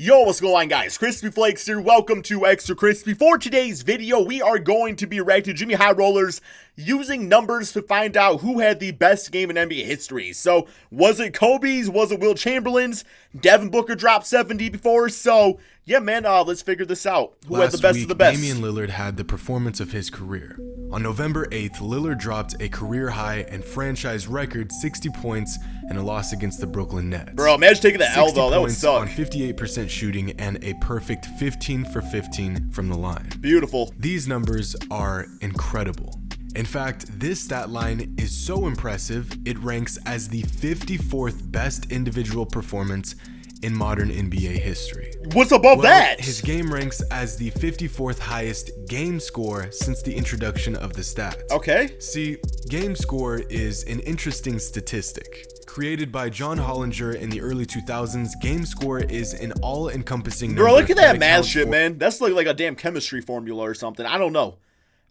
Yo, what's going on, guys? Crispy Flakes here. Welcome to Extra Crispy. For today's video, we are going to be reacting to Jimmy High Rollers using numbers to find out who had the best game in NBA history. So, was it Kobe's? Was it Will Chamberlain's? Devin Booker dropped 70 before. So, yeah, man, let's figure this out. Who had the best of the best? Damian Lillard had the performance of his career. On November 8th, Lillard dropped a career high and franchise record 60 points in a loss against the Brooklyn Nets. Bro, imagine taking the L, though. That would suck. On 58% shooting and a perfect 15 for 15 from the line. Beautiful. These numbers are incredible. In fact, this stat line is so impressive, it ranks as the 54th best individual performance in modern NBA history. What's above that? His game ranks as the 54th highest game score since the introduction of the stat. Okay. See, game score is an interesting statistic. Created by John Hollinger in the early 2000s, game score is an all-encompassing number. Bro, look at that math shit, man. That's like a damn chemistry formula or something. I don't know.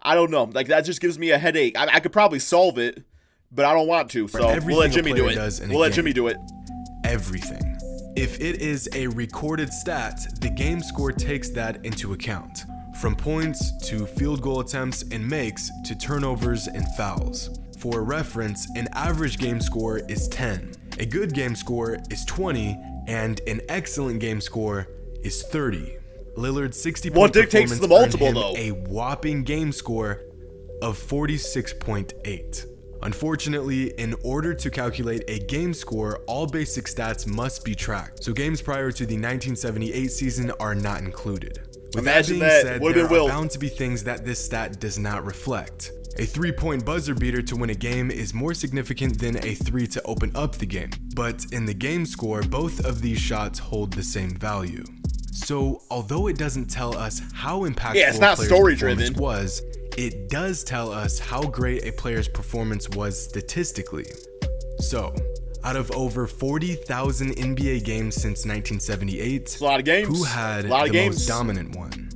Like, that just gives me a headache. I could probably solve it, but I don't want to. So we'll let Jimmy do it. We'll let Jimmy do it. Everything. If it is a recorded stat, the game score takes that into account. From points to field goal attempts and makes to turnovers and fouls. For reference, an average game score is 10, a good game score is 20, and an excellent game score is 30. Lillard's 60-point dictates performance the multiple, earned him though? a whopping game score of 46.8. Unfortunately, in order to calculate a game score, all basic stats must be tracked, so games prior to the 1978 season are not included. With that being said, there are bound to be things that this stat does not reflect. A 3-point buzzer beater to win a game is more significant than a 3 to open up the game, but in the game score, both of these shots hold the same value. So, although it doesn't tell us how impactful it's not a player's story-driven. performance was, it does tell us how great a player's performance was statistically. So, out of over 40,000 NBA games since 1978, it's a lot of games. Who had the most dominant one?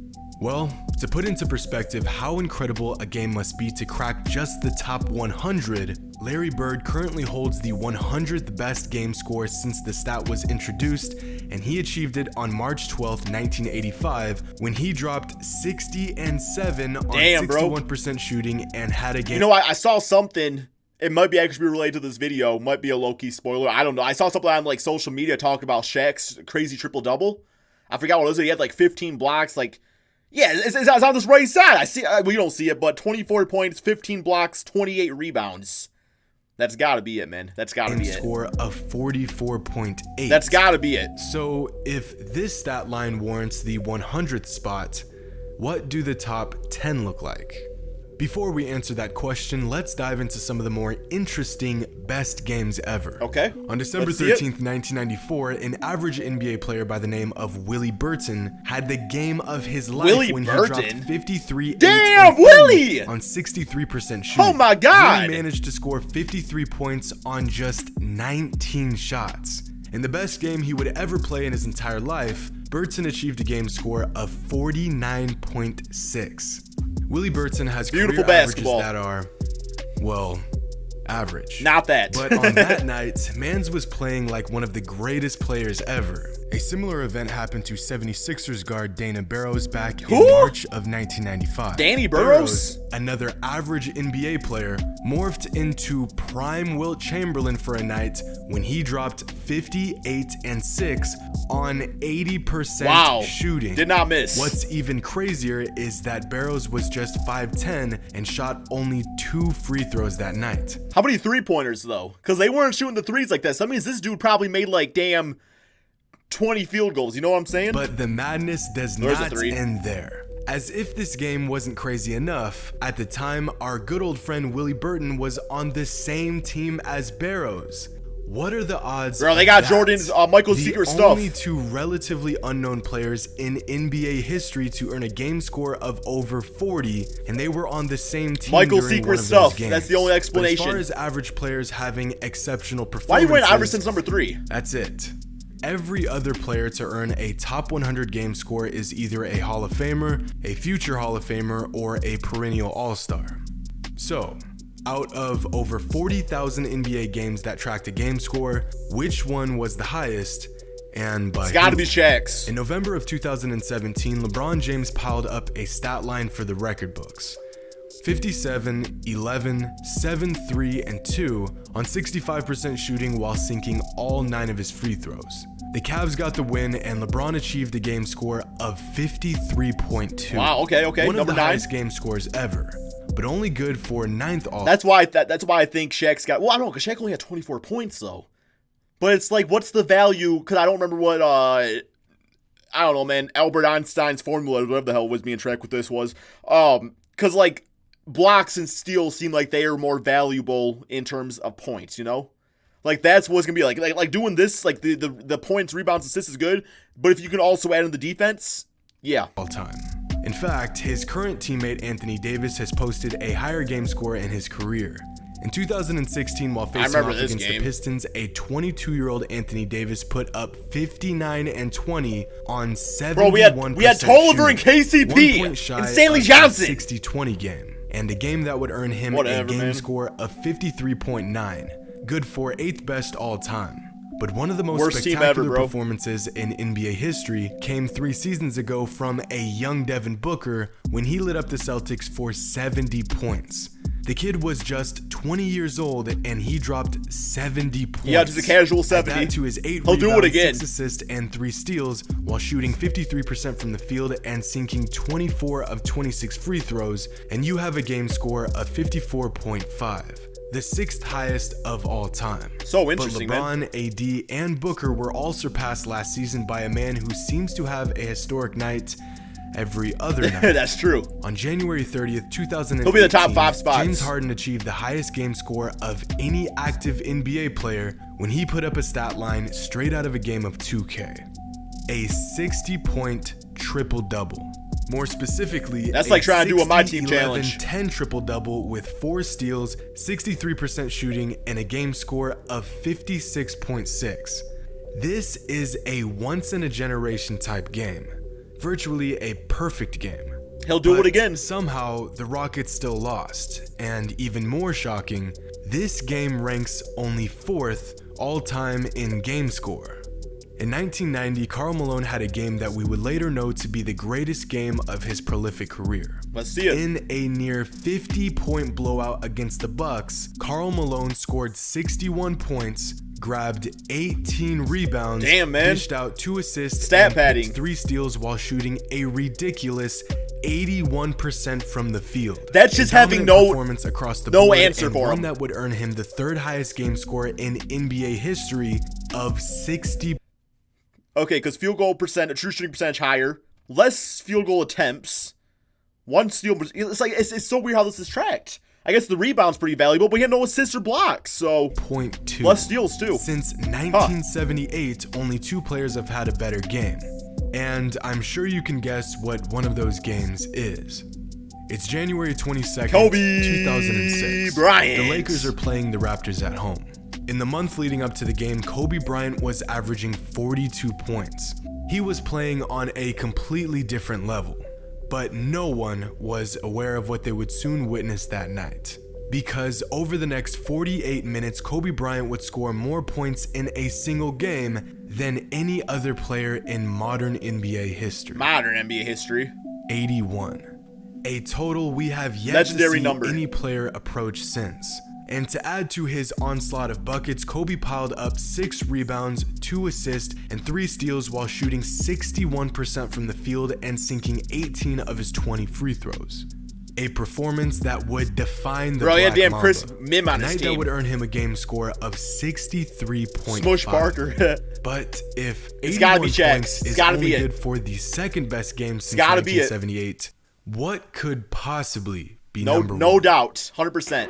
Well, to put into perspective how incredible a game must be to crack just the top 100, Larry Bird currently holds the 100th best game score since the stat was introduced, and he achieved it on March 12th, 1985, when he dropped 60 and 7 on 61% shooting and had a game. You know, I saw something. It might be actually related to this video. Might be a low-key spoiler. I don't know. I saw something on like social media talking about Shaq's crazy triple-double. I forgot what it was. He had like 15 blocks, like. Yeah, it's on this right side. I see. We don't see it, but 24 points, 15 blocks, 28 rebounds. That's got to be it, man. That's got to be it. Score of 44.8. That's got to be it. So, if this stat line warrants the 100th spot, what do the top 10 look like? Before we answer that question, let's dive into some of the more interesting best games ever. Okay. On December 13th, 1994, an average NBA player by the name of Willie Burton had the game of his life when he dropped 53 Damn, Willie! On 63% shooting. Oh my God! Willie managed to score 53 points on just 19 shots. In the best game he would ever play in his entire life, Burton achieved a game score of 49.6. Willie Burton has beautiful career basketball averages that are, well, average. Not that. But on that night, Mans was playing like one of the greatest players ever. A similar event happened to 76ers guard Dana Barros back in March of 1995. Danny Barros? Another average NBA player, morphed into prime Wilt Chamberlain for a night when he dropped 58 and 6 on 80% shooting. Did not miss. What's even crazier is that Barros was just 5'10 and shot only 2 free throws that night. How many three-pointers, though? Because they weren't shooting the threes like that. So that means this dude probably made like, damn, 20 field goals. You know what I'm saying? But the madness does not end there. As if this game wasn't crazy enough, at the time, our good old friend Willie Burton was on the same team as Barros. What are the odds? Bro, they got Jordan's Michael's secret stuff. The only two relatively unknown players in NBA history to earn a game score of over 40, and they were on the same team. Michael's secret stuff. That's the only explanation. But as far as average players having exceptional performances, why are you wearing Iverson's number 3? That's it. Every other player to earn a top 100 game score is either a Hall of Famer, a future Hall of Famer, or a perennial All-Star. So, out of over 40,000 NBA games that tracked a game score, which one was the highest, And by It's got to who? be Shaq's. In November of 2017, LeBron James piled up a stat line for the record books. 57, 11, 7, 3, and 2 on 65% shooting while sinking all 9 of his free throws. The Cavs got the win, and LeBron achieved a game score of 53.2. Wow, okay. One of Number the 9. highest game scores ever, but only good for 9th all. That's why I think Shaq's got. Well, I don't know, because Shaq only had 24 points though. But it's like, what's the value? Because I don't remember what I don't know, man. Albert Einstein's formula, whatever the hell was being tracked with this was. Because like blocks and steals seem like they are more valuable in terms of points. You know, like that's what's gonna be like doing this. Like the points, rebounds, assists is good, but if you can also add in the defense, yeah. All time. In fact, his current teammate Anthony Davis has posted a higher game score in his career. In 2016, while facing off against the Pistons, a 22-year-old Anthony Davis put up 59 and 20 on 71%. Bro, we had Tolliver and KCP and Stanley Johnson. 60-20 game, and a game that would earn him a game score of 53.9, good for 8th best all time. But one of the most spectacular performances in NBA history came 3 seasons ago from a young Devin Booker when he lit up the Celtics for 70 points. The kid was just 20 years old and he dropped 70 points. Yeah, just a casual 70. Add that to his 8 He'll rebounds, do it again. 6 assists, and 3 steals while shooting 53% from the field and sinking 24 of 26 free throws, and you have a game score of 54.5. The 6th highest of all time. So interesting, but LeBron, AD, and Booker were all surpassed last season by a man who seems to have a historic night every other night. That's true. On January 30th, 2018, he'll be in the top 5 spots. James Harden achieved the highest game score of any active NBA player when he put up a stat line straight out of a game of 2K. A 60-point triple-double. More specifically, that's like trying to do a My Team challenge. 10 triple-double with 4 steals, 63% shooting, and a game score of 56.6. This is a once-in-a-generation type game. Virtually a perfect game. He'll do it again. Somehow, the Rockets still lost. And even more shocking, this game ranks only 4th all-time in game score. In 1990, Karl Malone had a game that we would later know to be the greatest game of his prolific career. Let's see it. In a near 50-point blowout against the Bucks, Karl Malone scored 61 points, grabbed 18 rebounds, dished out 2 assists, stat padding, 3 steals while shooting a ridiculous 81% from the field. That's just having no performance across the board, answer and for one him. That would earn him the 3rd highest game score in NBA history of 60. Okay, because field goal percent, true shooting percentage higher, less field goal attempts, 1 steal. It's like it's so weird how this is tracked. I guess the rebound's pretty valuable, but he had no assists or blocks, so .2. Less steals too. Since 1978, only 2 players have had a better game. And I'm sure you can guess what one of those games is. It's January 22nd, Kobe 2006. Bryant. The Lakers are playing the Raptors at home. In the month leading up to the game, Kobe Bryant was averaging 42 points. He was playing on a completely different level. But no one was aware of what they would soon witness that night. Because over the next 48 minutes, Kobe Bryant would score more points in a single game than any other player in modern NBA history. 81. A total we have yet legendary to see number. Any player approach since. And to add to his onslaught of buckets, Kobe piled up 6 rebounds, 2 assists, and 3 steals while shooting 61% from the field and sinking 18 of his 20 free throws. A performance that would define the Black damn Mamba. Chris Mim on his night team. That would earn him a game score of 63.5. Smush Parker. But if 81 gotta be Shaq. points is gotta only be good for the 2nd best game since gotta be 1978, what could possibly be no, number 1? No doubt, 100%.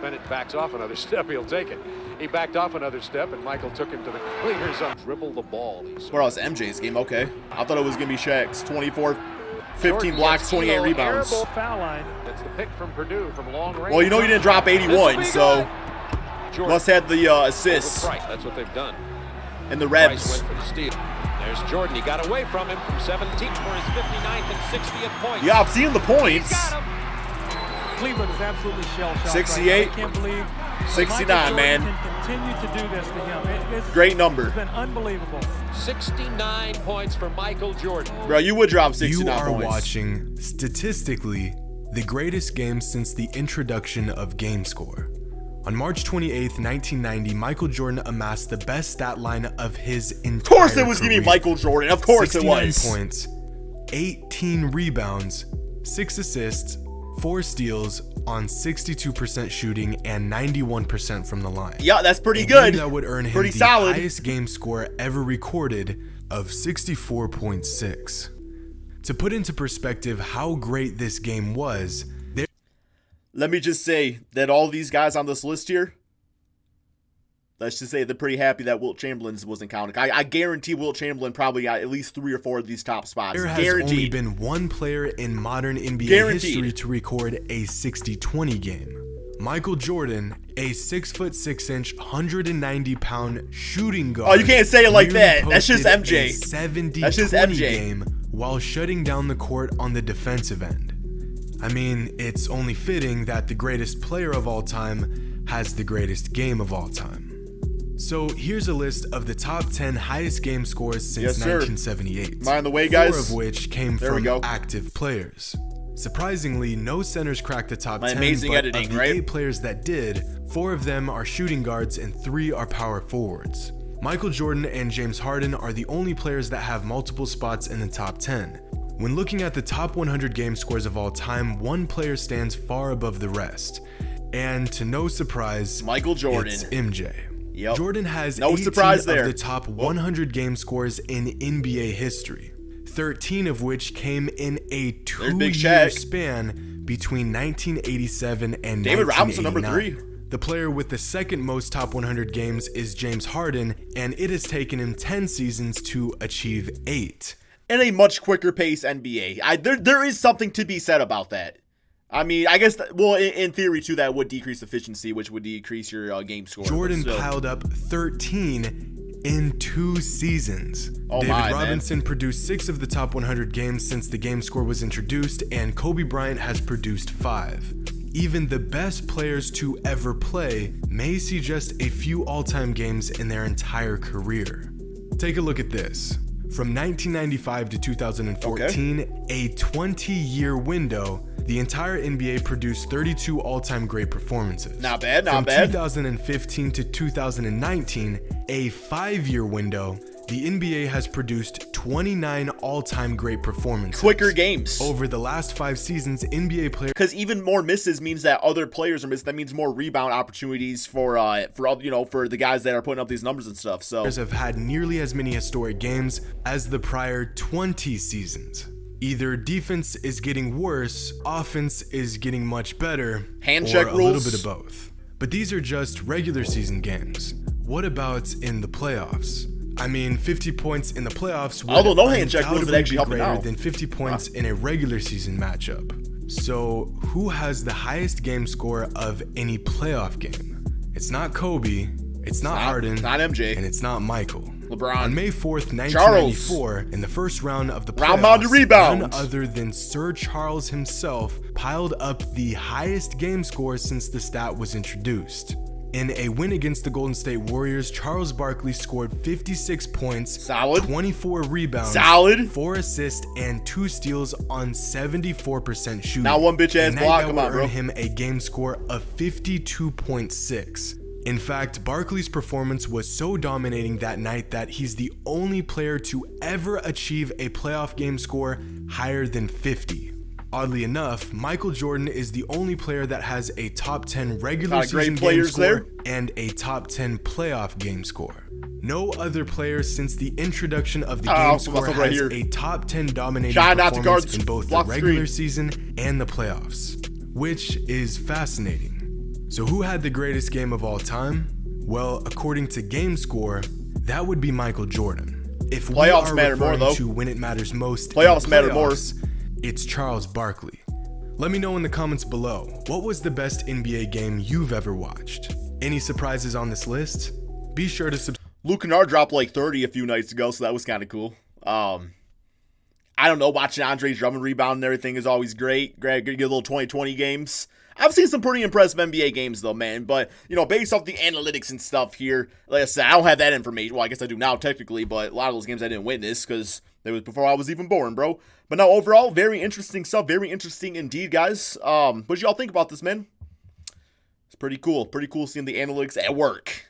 Bennett backs off another step, he'll take it. He backed off another step, and Michael took him to the cleaners on dribble the ball. Well, it's MJ's game, okay. I thought it was going to be Shaq's. 24, 15 blocks, 28 rebounds. Foul line. That's the pick from Purdue from long range. Well, you know you didn't drop 81, so must have the assists. That's what they've done. And the Rebs. Went for the steal. There's Jordan. He got away from him from 17 for his 59th and 60th point. Yeah, I'm seeing the points. Cleveland is absolutely shell-shocked. 68, I can't believe 69, man. continue to do this to him. It's Great number. It's been unbelievable. 69 points for Michael Jordan. Bro, you would drop 69 You are points. watching, statistically, the greatest game since the introduction of GameScore. On March 28th, 1990, Michael Jordan amassed the best stat line of his entire Of course it was career. gonna be Michael Jordan. Of course it 69 was. points, 18 rebounds, 6 assists, 4 steals on 62% shooting and 91% from the line. Yeah, that's pretty A good. game that would earn him Pretty the solid. highest game score ever recorded of 64.6. To put into perspective how great this game was, Let me just say that all these guys on this list here, let's just say they're pretty happy that Wilt Chamberlain wasn't counted. I guarantee Wilt Chamberlain probably got at least 3 or 4 of these top spots. there has only Guaranteed. been one player in modern NBA Guaranteed. history to record a 60-20 game. Michael Jordan, a 6'6", 190-pound shooting guard. Oh, you can't say it like nearly that. That's just posted MJ. A 70-20 That's just MJ. game while shutting down the court on the defensive end. I mean, it's only fitting that the greatest player of all time has the greatest game of all time. So here's a list of the top 10 highest game scores since Yes, sir. 1978. Mind the way, guys. 4 of which came There we from go. active players. Surprisingly, no centers cracked the top My 10, amazing but editing, of the right? 8 players that did, 4 of them are shooting guards and 3 are power forwards. Michael Jordan and James Harden are the only players that have multiple spots in the top 10. When looking at the top 100 game scores of all time, one player stands far above the rest. And to no surprise, Michael Jordan. it's MJ. Yep. Jordan has No 18 surprise there. of the top 100 game scores in NBA history, 13 of which came in a There's Big 2-year Shaq. span between 1987 and David Robinson, 1989. number 3. The player with the second most top 100 games is James Harden, and it has taken him 10 seasons to achieve 8. In a much quicker pace NBA. There is something to be said about that. I mean, I guess, in theory, too, that would decrease efficiency, which would decrease your game score. Jordan But still. piled up 13 in 2 seasons. Oh David my, man. Robinson produced 6 of the top 100 games since the game score was introduced, and Kobe Bryant has produced 5. Even the best players to ever play may see just a few all-time games in their entire career. Take a look at this. From 1995 to 2014, a 20-year window, the entire NBA produced 32 all-time great performances. Not bad, not From bad. 2015 to 2019, a 5-year window, the NBA has produced 29 all-time great performances. Quicker games. Over the last 5 seasons, NBA players Because even more misses means that other players are missing. That means more rebound opportunities for the guys that are putting up these numbers and stuff. So have had nearly as many historic games as the prior 20 seasons. Either defense is getting worse, offense is getting much better, Hand or check a rules. little bit of both. But these are just regular season games. What about in the playoffs? I mean, 50 points in the playoffs would Although no hand check rules would undoubtedly actually be help it greater out. than 50 points in a regular season matchup. So, who has the highest game score of any playoff game? It's not Kobe, it's not Harden, not MJ. and it's not Michael. LeBron. On May 4th, 1994, in the first round of the Round mound to playoffs, rebound. none other than Sir Charles himself piled up the highest game score since the stat was introduced. In a win against the Golden State Warriors, Charles Barkley scored 56 points, Solid. 24 rebounds, Solid. 4 assists, and 2 steals on 74% shooting. Not one bitch ass A night block. that Come would on, bro. earn him a game score of 52.6. In fact, Barkley's performance was so dominating that night that he's the only player to ever achieve a playoff game score higher than 50. Oddly enough, Michael Jordan is the only player that has a top 10 regular Lot of great season game players score there. and a top 10 playoff game score. No other player since the introduction of the Oh, game so score that's right has here. a top 10 dominating Try not to performance guard in both the block the regular screen. season and the playoffs, which is fascinating. So who had the greatest game of all time? Well, according to game score, that would be Michael Jordan. If we Playoffs are matter more, referring though. to when it matters most, in Playoffs the matter more. playoffs, it's Charles Barkley. Let me know in the comments below, what was the best NBA game you've ever watched? Any surprises on this list? Be sure to subscribe. Luke Kennard dropped like 30 a few nights ago, so that was kind of cool. I don't know, watching Andre Drummond rebound and everything is always great. Greg, get a little 2020 games. I've seen some pretty impressive NBA games though, man. But, you know, based off the analytics and stuff here, like I said, I don't have that information. Well, I guess I do now technically, but a lot of those games I didn't witness because it was before I was even born, bro. But no, overall, very interesting stuff. Very interesting indeed, guys. What y'all think about this, man? It's pretty cool. Pretty cool seeing the analytics at work.